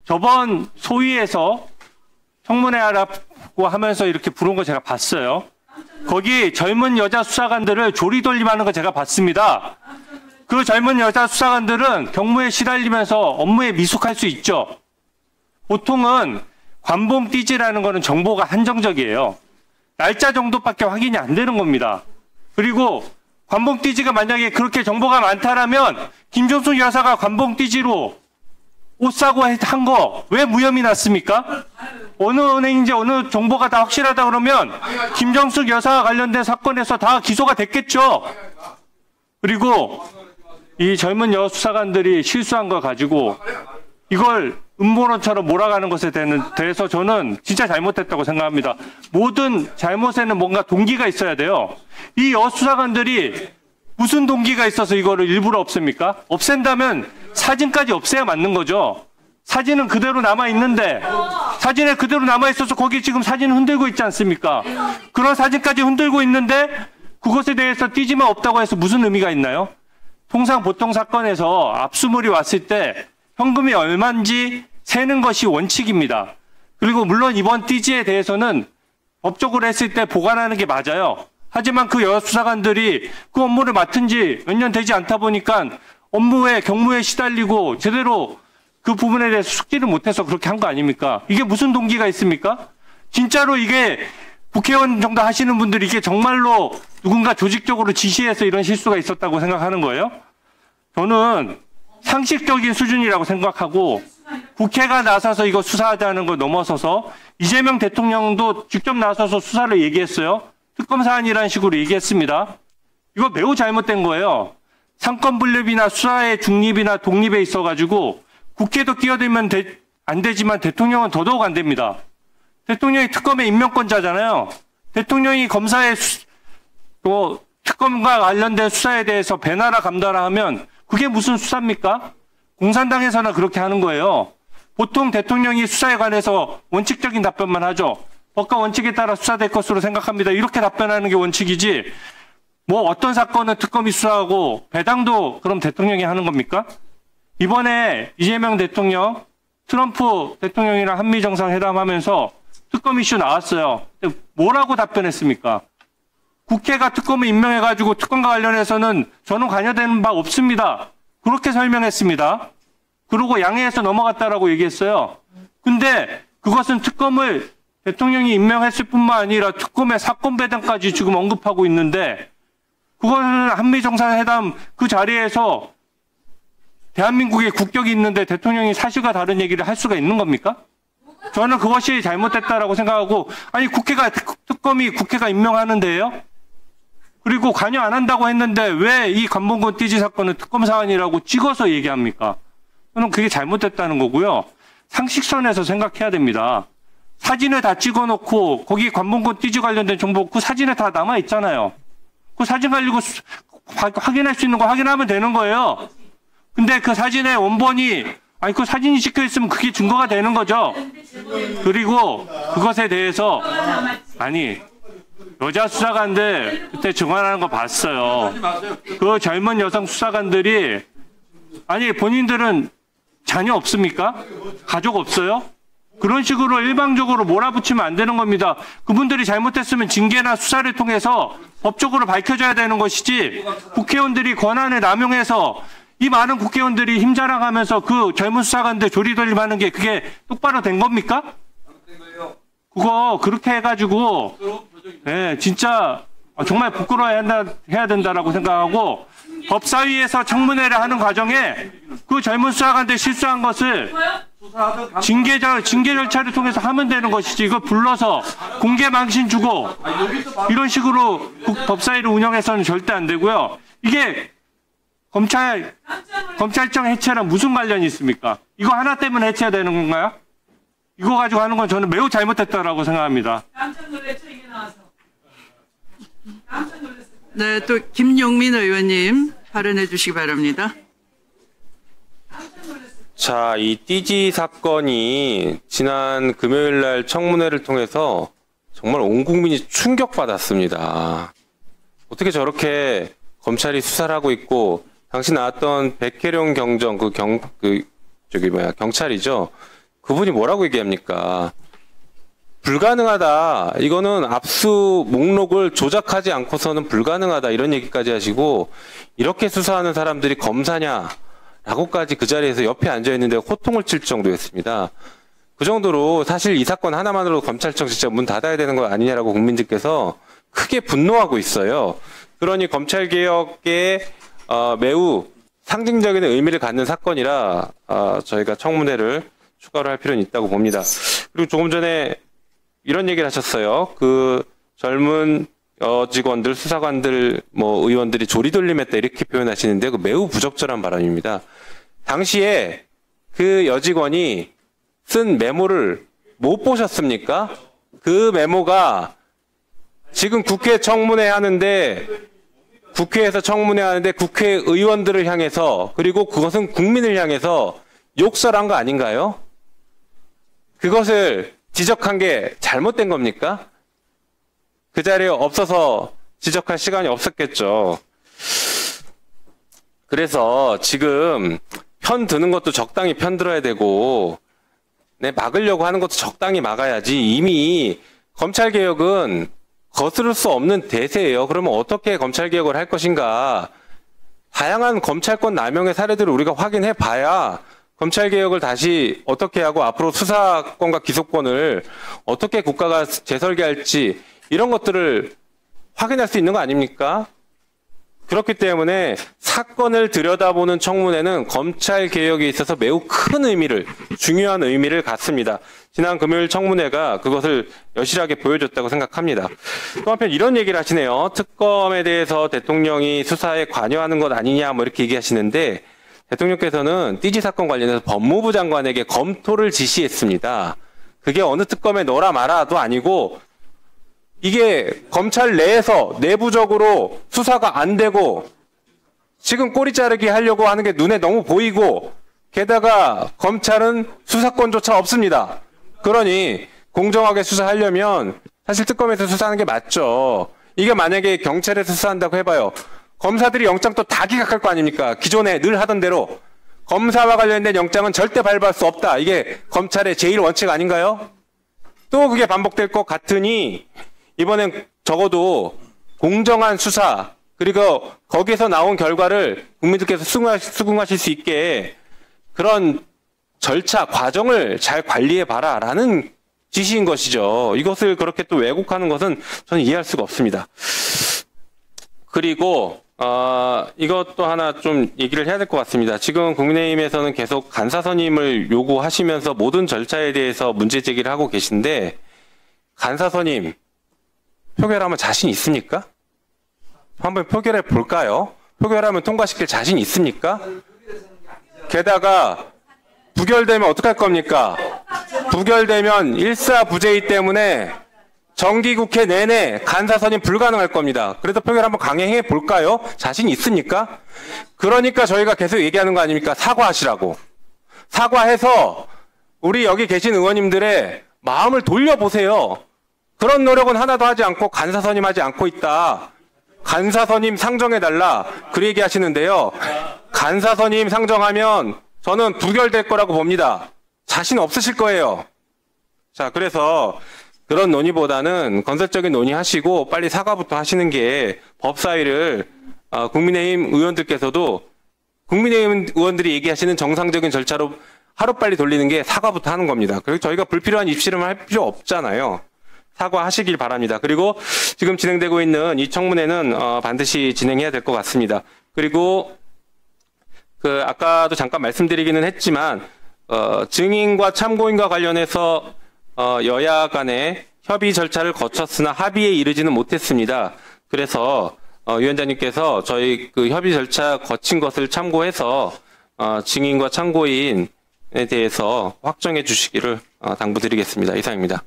저번 소위에서 청문회 하라고 하면서 이렇게 부른 거 제가 봤어요. 거기 젊은 여자 수사관들을 조리돌림하는 거 제가 봤습니다. 그 젊은 여자 수사관들은 경무에 시달리면서 업무에 미숙할 수 있죠. 보통은 관봉 띠지라는 거는 정보가 한정적이에요. 날짜 정도밖에 확인이 안 되는 겁니다. 그리고 관봉 띠지가 만약에 그렇게 정보가 많다라면 김종숙 여사가 관봉 띠지로 옷 사고 한 거 왜 무혐의 났습니까? 어느 은행인지 어느 정보가 다 확실하다 그러면 김정숙 여사와 관련된 사건에서 다 기소가 됐겠죠. 그리고 이 젊은 여수사관들이 실수한 거 가지고 이걸 음모론처럼 몰아가는 것에 대해서 저는 진짜 잘못했다고 생각합니다. 모든 잘못에는 뭔가 동기가 있어야 돼요. 이 여수사관들이 무슨 동기가 있어서 이거를 일부러 없앱니까? 없앤다면 사진까지 없애야 맞는 거죠. 사진은 그대로 남아있는데 사진에 그대로 남아있어서 거기 지금 사진 흔들고 있지 않습니까? 그런 사진까지 흔들고 있는데 그것에 대해서 띠지만 없다고 해서 무슨 의미가 있나요? 통상 보통 사건에서 압수물이 왔을 때 현금이 얼마인지 세는 것이 원칙입니다. 그리고 물론 이번 띠지에 대해서는 법적으로 했을 때 보관하는 게 맞아요. 하지만 그 여수사관들이 그 업무를 맡은 지 몇 년 되지 않다 보니까 업무에 경무에 시달리고 제대로 그 부분에 대해서 숙지를 못해서 그렇게 한 거 아닙니까? 이게 무슨 동기가 있습니까? 진짜로 이게 국회의원 정도 하시는 분들이 이게 정말로 누군가 조직적으로 지시해서 이런 실수가 있었다고 생각하는 거예요? 저는 상식적인 수준이라고 생각하고 국회가 나서서 이거 수사하자는 걸 넘어서서 이재명 대통령도 직접 나서서 수사를 얘기했어요. 특검 사안이라는 식으로 얘기했습니다. 이거 매우 잘못된 거예요. 상권 분립이나 수사의 중립이나 독립에 있어가지고 국회도 끼어들면 안 되지만 대통령은 더더욱 안 됩니다. 대통령이 특검의 임명권자잖아요. 대통령이 검사의 또 특검과 관련된 수사에 대해서 배나라 감나라 하면 그게 무슨 수사입니까? 공산당에서나 그렇게 하는 거예요. 보통 대통령이 수사에 관해서 원칙적인 답변만 하죠. 법과 원칙에 따라 수사될 것으로 생각합니다. 이렇게 답변하는 게 원칙이지. 뭐 어떤 사건은 특검이 수사하고 배당도 그럼 대통령이 하는 겁니까? 이번에 이재명 대통령, 트럼프 대통령이랑 한미정상회담하면서 특검 이슈 나왔어요. 뭐라고 답변했습니까? 국회가 특검을 임명해가지고 특검과 관련해서는 저는 관여되는 바 없습니다. 그렇게 설명했습니다. 그러고 양해해서 넘어갔다라고 얘기했어요. 근데 그것은 특검을 대통령이 임명했을 뿐만 아니라 특검의 사건 배당까지 지금 언급하고 있는데 그거는 한미정상회담 그 자리에서 대한민국에 국격이 있는데 대통령이 사실과 다른 얘기를 할 수가 있는 겁니까? 저는 그것이 잘못됐다라고 생각하고 아니 특검이 국회가 임명하는데요. 그리고 관여 안 한다고 했는데 왜 이 관봉권 띠지 사건은 특검 사안이라고 찍어서 얘기합니까? 저는 그게 잘못됐다는 거고요. 상식선에서 생각해야 됩니다. 사진을 다 찍어놓고 거기 관봉권 띠지 관련된 정보 그 사진에 다 남아있잖아요. 그 사진 가지고 확인할 수 있는 거 확인하면 되는 거예요. 근데 그 사진의 원본이 아니 그 사진이 찍혀있으면 그게 증거가 되는 거죠. 그리고 그것에 대해서 아니 여자 수사관들 그때 증언하는 거 봤어요. 그 젊은 여성 수사관들이 아니 본인들은 자녀 없습니까? 가족 없어요? 그런 식으로 일방적으로 몰아붙이면 안 되는 겁니다. 그분들이 잘못했으면 징계나 수사를 통해서 법적으로 밝혀져야 되는 것이지 국회의원들이 권한을 남용해서 이 많은 국회의원들이 힘자랑하면서 그 젊은 수사관들 조리돌림하는 게 그게 똑바로 된 겁니까? 그거 그렇게 해가지고 네, 진짜 정말 부끄러워해야 된다라고 생각하고 법사위에서 청문회를 하는 과정에 그 젊은 수사관들 실수한 것을 징계 절차를 통해서 하면 되는 것이지 이거 불러서 공개 망신 주고 이런 식으로 법사위를 운영해서는 절대 안 되고요. 이게 검찰청 해체랑 무슨 관련이 있습니까? 이거 하나 때문에 해체해야 되는 건가요? 이거 가지고 하는 건 저는 매우 잘못됐다라고 생각합니다. 깜짝 놀랐죠, 이게 나와서. 깜짝 놀랐어요. 네, 또 김용민 의원님 발언해 주시기 바랍니다. 자, 이 띠지 사건이 지난 금요일 날 청문회를 통해서 정말 온 국민이 충격받았습니다. 어떻게 저렇게 검찰이 수사를 하고 있고 당시 나왔던 백혜룡 경정 경찰이죠. 그분이 뭐라고 얘기합니까? 불가능하다. 이거는 압수 목록을 조작하지 않고서는 불가능하다. 이런 얘기까지 하시고, 이렇게 수사하는 사람들이 검사냐? 라고까지 그 자리에서 옆에 앉아있는데 호통을 칠 정도였습니다. 그 정도로 사실 이 사건 하나만으로 검찰청 진짜 문 닫아야 되는 거 아니냐라고 국민들께서 크게 분노하고 있어요. 그러니 검찰개혁에 매우 상징적인 의미를 갖는 사건이라 저희가 청문회를 추가로 할 필요는 있다고 봅니다. 그리고 조금 전에 이런 얘기를 하셨어요. 그 젊은 여직원들, 수사관들, 의원들이 조리돌림했다 이렇게 표현하시는데 그 매우 부적절한 발언입니다. 당시에 그 여직원이 쓴 메모를 못 보셨습니까? 그 메모가 지금 국회 청문회 하는데 국회에서 청문회 하는데 국회의원들을 향해서 그리고 그것은 국민을 향해서 욕설한 거 아닌가요? 그것을 지적한 게 잘못된 겁니까? 그 자리에 없어서 지적할 시간이 없었겠죠. 그래서 지금 편 드는 것도 적당히 편 들어야 되고 막으려고 하는 것도 적당히 막아야지. 이미 검찰개혁은 거스를 수 없는 대세예요. 그러면 어떻게 검찰개혁을 할 것인가. 다양한 검찰권 남용의 사례들을 우리가 확인해 봐야 검찰개혁을 다시 어떻게 하고 앞으로 수사권과 기소권을 어떻게 국가가 재설계할지 이런 것들을 확인할 수 있는 거 아닙니까? 그렇기 때문에 사건을 들여다보는 청문회는 검찰개혁에 있어서 매우 큰 의미를, 중요한 의미를 갖습니다. 지난 금요일 청문회가 그것을 여실하게 보여줬다고 생각합니다. 또 한편 이런 얘기를 하시네요. 특검에 대해서 대통령이 수사에 관여하는 것 아니냐 이렇게 얘기하시는데 대통령께서는 띠지 사건 관련해서 법무부 장관에게 검토를 지시했습니다. 그게 어느 특검에 넣어라 마라도 아니고 이게 검찰 내에서 내부적으로 수사가 안 되고 지금 꼬리 자르기 하려고 하는 게 눈에 너무 보이고 게다가 검찰은 수사권조차 없습니다. 그러니 공정하게 수사하려면 사실 특검에서 수사하는 게 맞죠. 이게 만약에 경찰에서 수사한다고 해봐요. 검사들이 영장 또 다 기각할 거 아닙니까? 기존에 늘 하던 대로 검사와 관련된 영장은 절대 발부할 수 없다. 이게 검찰의 제일 원칙 아닌가요? 또 그게 반복될 것 같으니 이번엔 적어도 공정한 수사 그리고 거기에서 나온 결과를 국민들께서 수긍하실 수 있게 그런 절차 과정을 잘 관리해봐라 라는 지시인 것이죠. 이것을 그렇게 또 왜곡하는 것은 저는 이해할 수가 없습니다. 그리고 이것도 하나 좀 얘기를 해야 될 것 같습니다. 지금 국민의힘에서는 계속 간사 선임을 요구하시면서 모든 절차에 대해서 문제 제기를 하고 계신데 간사 선임 표결하면 자신 있습니까? 한번 표결해 볼까요? 표결하면 통과시킬 자신 있습니까? 게다가 부결되면 어떡할 겁니까? 부결되면 일사부재이기 때문에 정기국회 내내 간사 선임 불가능할 겁니다. 그래서 표결 한번 강행해 볼까요? 자신 있습니까? 그러니까 저희가 계속 얘기하는 거 아닙니까? 사과하시라고. 사과해서 우리 여기 계신 의원님들의 마음을 돌려보세요. 그런 노력은 하나도 하지 않고 간사 선임하지 않고 있다. 간사 선임 상정해달라. 그 얘기 하시는데요. 간사 선임 상정하면 저는 부결될 거라고 봅니다. 자신 없으실 거예요. 자, 그래서 그런 논의보다는 건설적인 논의하시고 빨리 사과부터 하시는 게 법사위를 국민의힘 의원들께서도 국민의힘 의원들이 얘기하시는 정상적인 절차로 하루빨리 돌리는 게 사과부터 하는 겁니다. 그리고 저희가 불필요한 입씨름을 할 필요 없잖아요. 사과하시길 바랍니다. 그리고 지금 진행되고 있는 이 청문회는 반드시 진행해야 될 것 같습니다. 그리고 아까도 잠깐 말씀드리기는 했지만 증인과 참고인과 관련해서 여야 간의 협의 절차를 거쳤으나 합의에 이르지는 못했습니다. 그래서 위원장님께서 저희 그 협의 절차 거친 것을 참고해서 증인과 참고인에 대해서 확정해 주시기를 당부드리겠습니다. 이상입니다.